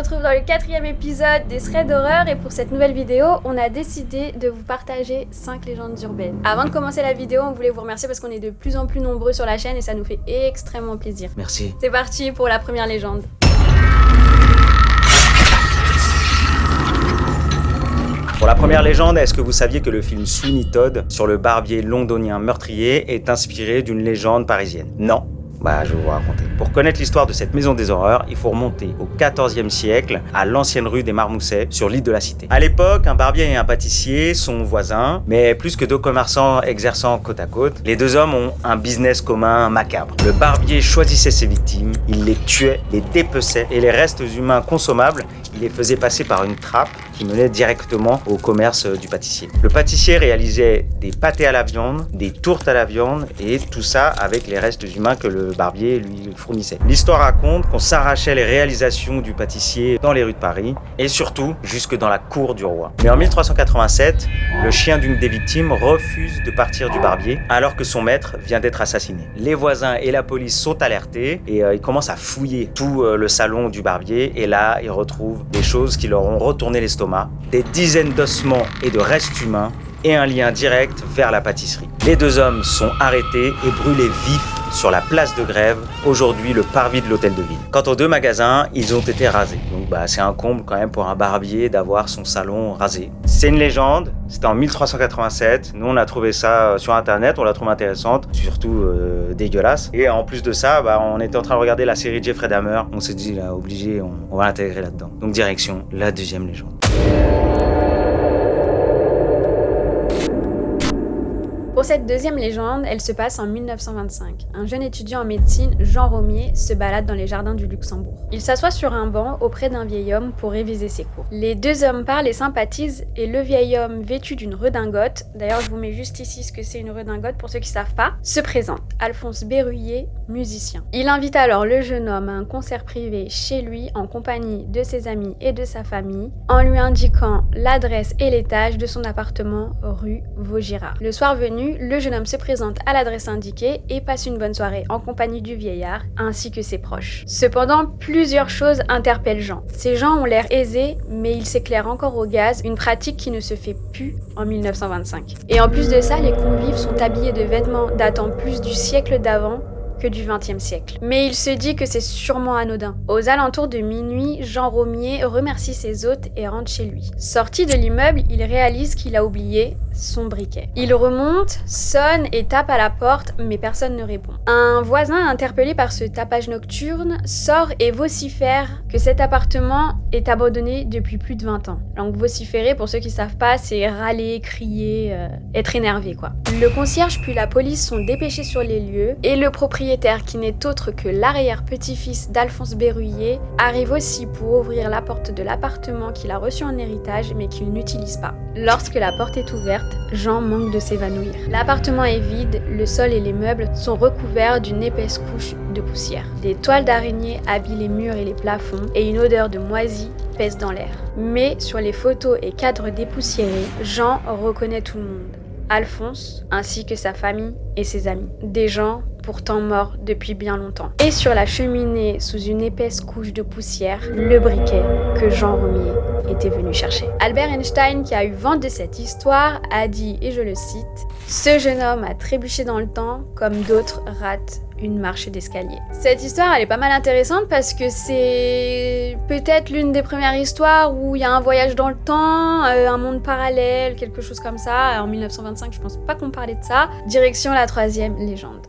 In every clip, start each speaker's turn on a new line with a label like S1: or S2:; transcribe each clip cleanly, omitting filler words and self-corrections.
S1: retrouve dans le 4e épisode des Threads d'horreur et pour cette nouvelle vidéo, on a décidé de vous partager 5 légendes urbaines. Avant de commencer la vidéo, on voulait vous remercier parce qu'on est de plus en plus nombreux sur la chaîne et ça nous fait extrêmement plaisir.
S2: Merci.
S1: C'est parti pour la première légende.
S2: Pour la première légende, est-ce que vous saviez que le film Sweeney Todd sur le barbier londonien meurtrier est inspiré d'une légende parisienne? Non. Je vais vous raconter. Pour connaître l'histoire de cette maison des horreurs, il faut remonter au XIVe siècle, à l'ancienne rue des Marmousets, sur l'île de la Cité. À l'époque, un barbier et un pâtissier sont voisins, mais plus que deux commerçants exerçant côte à côte, les deux hommes ont un business commun macabre. Le barbier choisissait ses victimes, il les tuait, les dépeçait, et les restes humains consommables, il les faisait passer par une trappe qui menait directement au commerce du pâtissier. Le pâtissier réalisait des pâtés à la viande, des tourtes à la viande, et tout ça avec les restes humains que le barbier lui fournissait. L'histoire raconte qu'on s'arrachait les réalisations du pâtissier dans les rues de Paris et surtout jusque dans la cour du roi. Mais en 1387, le chien d'une des victimes refuse de partir du barbier alors que son maître vient d'être assassiné. Les voisins et la police sont alertés et ils commencent à fouiller tout le salon du barbier et là, ils retrouvent des choses qui leur ont retourné l'estomac, des dizaines d'ossements et de restes humains et un lien direct vers la pâtisserie. Les deux hommes sont arrêtés et brûlés vifs sur la place de Grève, aujourd'hui le parvis de l'hôtel de ville. Quant aux deux magasins, ils ont été rasés. Donc c'est un comble quand même pour un barbier d'avoir son salon rasé. C'est une légende, c'était en 1387. Nous on a trouvé ça sur internet, on l'a trouvé intéressante, surtout dégueulasse. Et en plus de ça, on était en train de regarder la série Jeffrey Dahmer. On s'est dit là, obligé, on va l'intégrer là-dedans. Donc direction la deuxième légende.
S1: Pour cette deuxième légende, elle se passe en 1925. Un jeune étudiant en médecine, Jean Romier, se balade dans les jardins du Luxembourg. Il s'assoit sur un banc auprès d'un vieil homme pour réviser ses cours. Les deux hommes parlent et sympathisent et le vieil homme, vêtu d'une redingote, d'ailleurs je vous mets juste ici ce que c'est une redingote pour ceux qui savent pas, se présente. Alphonse Berruyer, musicien. Il invite alors le jeune homme à un concert privé chez lui en compagnie de ses amis et de sa famille, en lui indiquant l'adresse et l'étage de son appartement rue Vaugirard. Le soir venu, le jeune homme se présente à l'adresse indiquée et passe une bonne soirée en compagnie du vieillard ainsi que ses proches. Cependant, plusieurs choses interpellent Jean. Ces gens ont l'air aisés, mais ils s'éclairent encore au gaz, une pratique qui ne se fait plus en 1925. Et en plus de ça, les convives sont habillés de vêtements datant plus du siècle d'avant que du XXe siècle. Mais il se dit que c'est sûrement anodin. Aux alentours de minuit, Jean Romier remercie ses hôtes et rentre chez lui. Sorti de l'immeuble, il réalise qu'il a oublié son briquet. Il remonte, sonne et tape à la porte, mais personne ne répond. Un voisin, interpellé par ce tapage nocturne, sort et vocifère que cet appartement est abandonné depuis plus de 20 ans. Donc vociférer, pour ceux qui savent pas, c'est râler, crier, être énervé quoi. Le concierge puis la police sont dépêchés sur les lieux et le propriétaire, qui n'est autre que l'arrière-petit-fils d'Alphonse Berruyer, arrive aussi pour ouvrir la porte de l'appartement qu'il a reçu en héritage mais qu'il n'utilise pas. Lorsque la porte est ouverte, Jean manque de s'évanouir. L'appartement est vide, le sol et les meubles sont recouverts d'une épaisse couche de poussière. Des toiles d'araignée habillent les murs et les plafonds et une odeur de moisi pèse dans l'air. Mais sur les photos et cadres dépoussiérés, Jean reconnaît tout le monde. Alphonse, ainsi que sa famille et ses amis. Des gens pourtant morts depuis bien longtemps. Et sur la cheminée, sous une épaisse couche de poussière, le briquet que Jean Romier était venu chercher. Albert Einstein, qui a eu vent de cette histoire, a dit, et je le cite, « Ce jeune homme a trébuché dans le temps comme d'autres ratent une marche d'escalier. » Cette histoire, elle est pas mal intéressante parce que c'est peut-être l'une des premières histoires où il y a un voyage dans le temps, un monde parallèle, quelque chose comme ça. En 1925, je pense pas qu'on parlait de ça. Direction la troisième légende.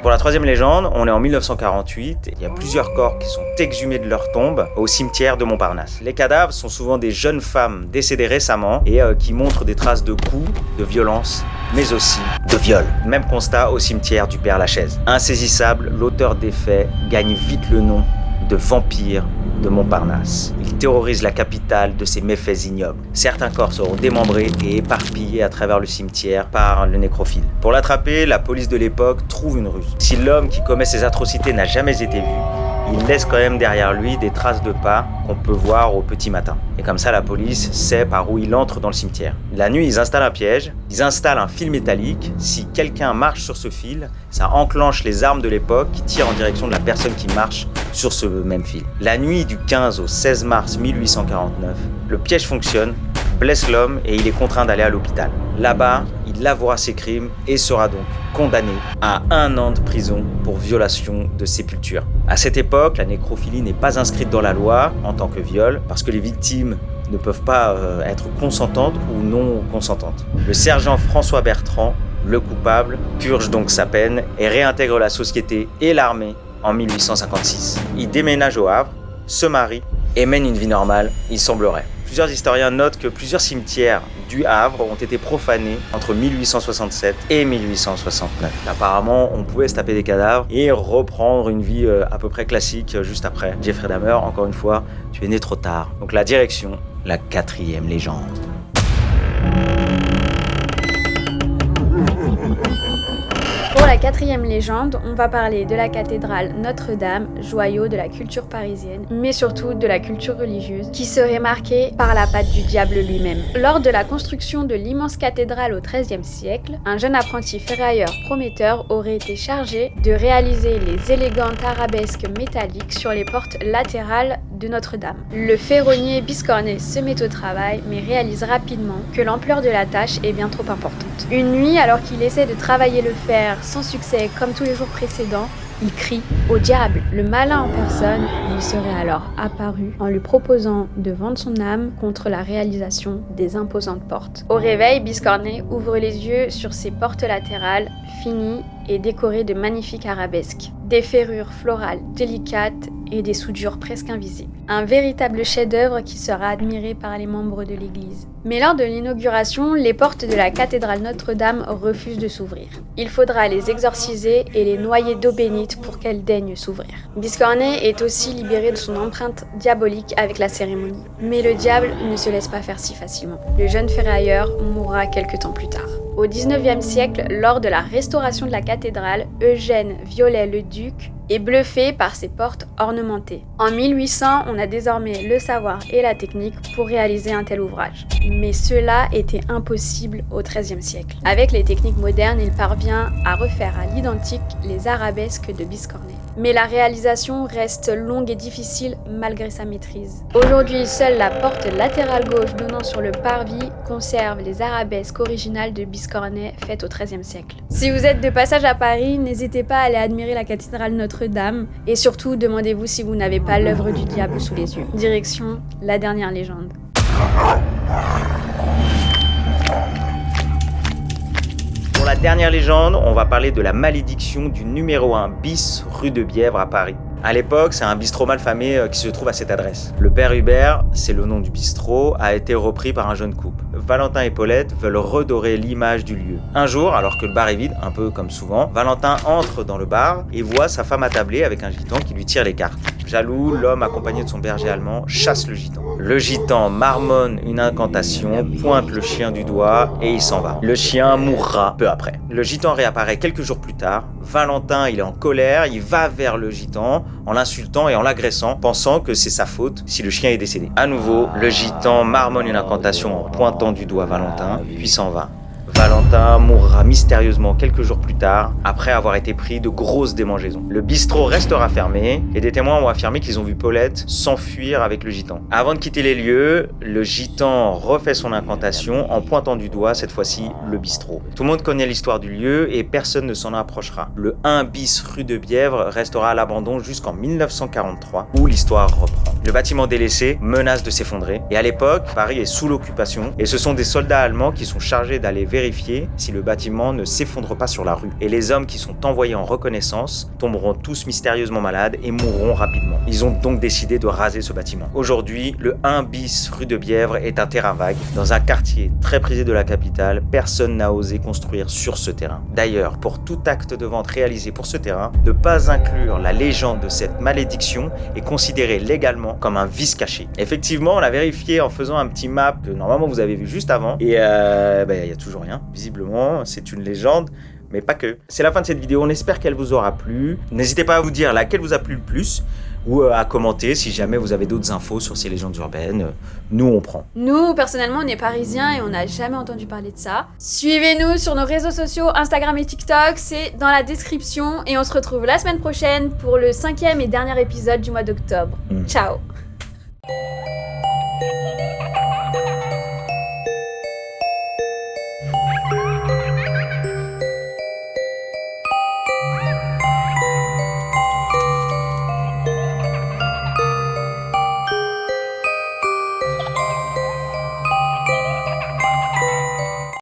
S2: Pour la troisième légende, on est en 1948 et il y a plusieurs corps qui sont exhumés de leur tombe au cimetière de Montparnasse. Les cadavres sont souvent des jeunes femmes décédées récemment et qui montrent des traces de coups, de violences, mais aussi de viols. Même constat au cimetière du Père-Lachaise. Insaisissable, l'auteur des faits gagne vite le nom de vampire de Montparnasse. Il terrorise la capitale de ses méfaits ignobles. Certains corps seront démembrés et éparpillés à travers le cimetière par le nécrophile. Pour l'attraper, la police de l'époque trouve une ruse. Si l'homme qui commet ces atrocités n'a jamais été vu, il laisse quand même derrière lui des traces de pas qu'on peut voir au petit matin. Et comme ça, la police sait par où il entre dans le cimetière. La nuit, ils installent un piège, ils installent un fil métallique. Si quelqu'un marche sur ce fil, ça enclenche les armes de l'époque qui tirent en direction de la personne qui marche sur ce même fil. La nuit du 15 au 16 mars 1849, le piège fonctionne, blesse l'homme et il est contraint d'aller à l'hôpital. Là-bas, il avouera ses crimes et sera donc condamné à 1 an de prison pour violation de sépulture. À cette époque, la nécrophilie n'est pas inscrite dans la loi en tant que viol parce que les victimes ne peuvent pas être consentantes ou non consentantes. Le sergent François Bertrand, le coupable, purge donc sa peine et réintègre la société et l'armée en 1856. Il déménage au Havre, se marie et mène une vie normale, il semblerait. Plusieurs historiens notent que plusieurs cimetières du Havre ont été profanés entre 1867 et 1869. Apparemment, on pouvait se taper des cadavres et reprendre une vie à peu près classique juste après. Jeffrey Dahmer, encore une fois, tu es né trop tard. Donc la direction, la 4e légende.
S1: Pour la 4e légende, on va parler de la cathédrale Notre-Dame, joyau de la culture parisienne, mais surtout de la culture religieuse, qui serait marquée par la patte du diable lui-même. Lors de la construction de l'immense cathédrale au XIIIe siècle, un jeune apprenti ferrailleur prometteur aurait été chargé de réaliser les élégantes arabesques métalliques sur les portes latérales de Notre-Dame. Le ferronnier Biscornet se met au travail, mais réalise rapidement que l'ampleur de la tâche est bien trop importante. Une nuit, alors qu'il essaie de travailler le fer sans succès comme tous les jours précédents, il crie au diable. Le malin en personne lui serait alors apparu en lui proposant de vendre son âme contre la réalisation des imposantes portes. Au réveil, Biscornet ouvre les yeux sur ses portes latérales, finies et décorées de magnifiques arabesques, des ferrures florales délicates et des soudures presque invisibles. Un véritable chef-d'œuvre qui sera admiré par les membres de l'église. Mais lors de l'inauguration, les portes de la cathédrale Notre-Dame refusent de s'ouvrir. Il faudra les exorciser et les noyer d'eau bénite pour qu'elles daignent s'ouvrir. Biscornet est aussi libéré de son empreinte diabolique avec la cérémonie. Mais le diable ne se laisse pas faire si facilement. Le jeune ferrailleur mourra quelque temps plus tard. Au XIXe siècle, lors de la restauration de la cathédrale, Eugène Viollet-le-Duc est bluffé par ses portes ornementées. En 1800, on a désormais le savoir et la technique pour réaliser un tel ouvrage. Mais cela était impossible au XIIIe siècle. Avec les techniques modernes, il parvient à refaire à l'identique les arabesques de Biscornet. Mais la réalisation reste longue et difficile malgré sa maîtrise. Aujourd'hui, seule la porte latérale gauche donnant sur le parvis conserve les arabesques originales de Biscornet faites au XIIIe siècle. Si vous êtes de passage à Paris, n'hésitez pas à aller admirer la cathédrale Notre-Dame et surtout demandez-vous si vous n'avez pas l'œuvre du diable sous les yeux. Direction la dernière légende.
S2: Pour la dernière légende, on va parler de la malédiction du numéro 1 bis rue de Bièvre à Paris. À l'époque, c'est un bistrot malfamé qui se trouve à cette adresse. Le père Hubert, c'est le nom du bistrot, a été repris par un jeune couple. Valentin et Paulette veulent redorer l'image du lieu. Un jour, alors que le bar est vide, un peu comme souvent, Valentin entre dans le bar et voit sa femme attablée avec un gitan qui lui tire les cartes. Jaloux, l'homme accompagné de son berger allemand chasse le gitan. Le gitan marmonne une incantation, pointe le chien du doigt et il s'en va. Le chien mourra peu après. Le gitan réapparaît quelques jours plus tard. Valentin, il est en colère, il va vers le gitan en l'insultant et en l'agressant, pensant que c'est sa faute si le chien est décédé. À nouveau, le gitan marmonne une incantation en pointant du doigt Valentin, puis s'en va. Valentin mourra mystérieusement quelques jours plus tard, après avoir été pris de grosses démangeaisons. Le bistrot restera fermé, et des témoins ont affirmé qu'ils ont vu Paulette s'enfuir avec le gitan. Avant de quitter les lieux, le gitan refait son incantation en pointant du doigt, cette fois-ci, le bistrot. Tout le monde connaît l'histoire du lieu, et personne ne s'en approchera. Le 1 bis rue de Bièvre restera à l'abandon jusqu'en 1943, où l'histoire reprend. Le bâtiment délaissé menace de s'effondrer, et à l'époque, Paris est sous l'occupation, et ce sont des soldats allemands qui sont chargés d'aller vérifier si le bâtiment ne s'effondre pas sur la rue. Et les hommes qui sont envoyés en reconnaissance tomberont tous mystérieusement malades et mourront rapidement. Ils ont donc décidé de raser ce bâtiment. Aujourd'hui, le 1 bis rue de Bièvre est un terrain vague. Dans un quartier très prisé de la capitale, personne n'a osé construire sur ce terrain. D'ailleurs, pour tout acte de vente réalisé pour ce terrain, ne pas inclure la légende de cette malédiction est considéré légalement comme un vice caché. Effectivement, on l'a vérifié en faisant un petit map que normalement vous avez vu juste avant et il y a toujours rien. Visiblement, c'est une légende, mais pas que. C'est la fin de cette vidéo, on espère qu'elle vous aura plu. N'hésitez pas à vous dire laquelle vous a plu le plus. ou à commenter si jamais vous avez d'autres infos sur ces légendes urbaines. Nous, on prend.
S1: Nous, personnellement, on est parisiens et on n'a jamais entendu parler de ça. Suivez-nous sur nos réseaux sociaux, Instagram et TikTok, c'est dans la description. Et on se retrouve la semaine prochaine pour le 5e et dernier épisode du mois d'octobre. Ciao!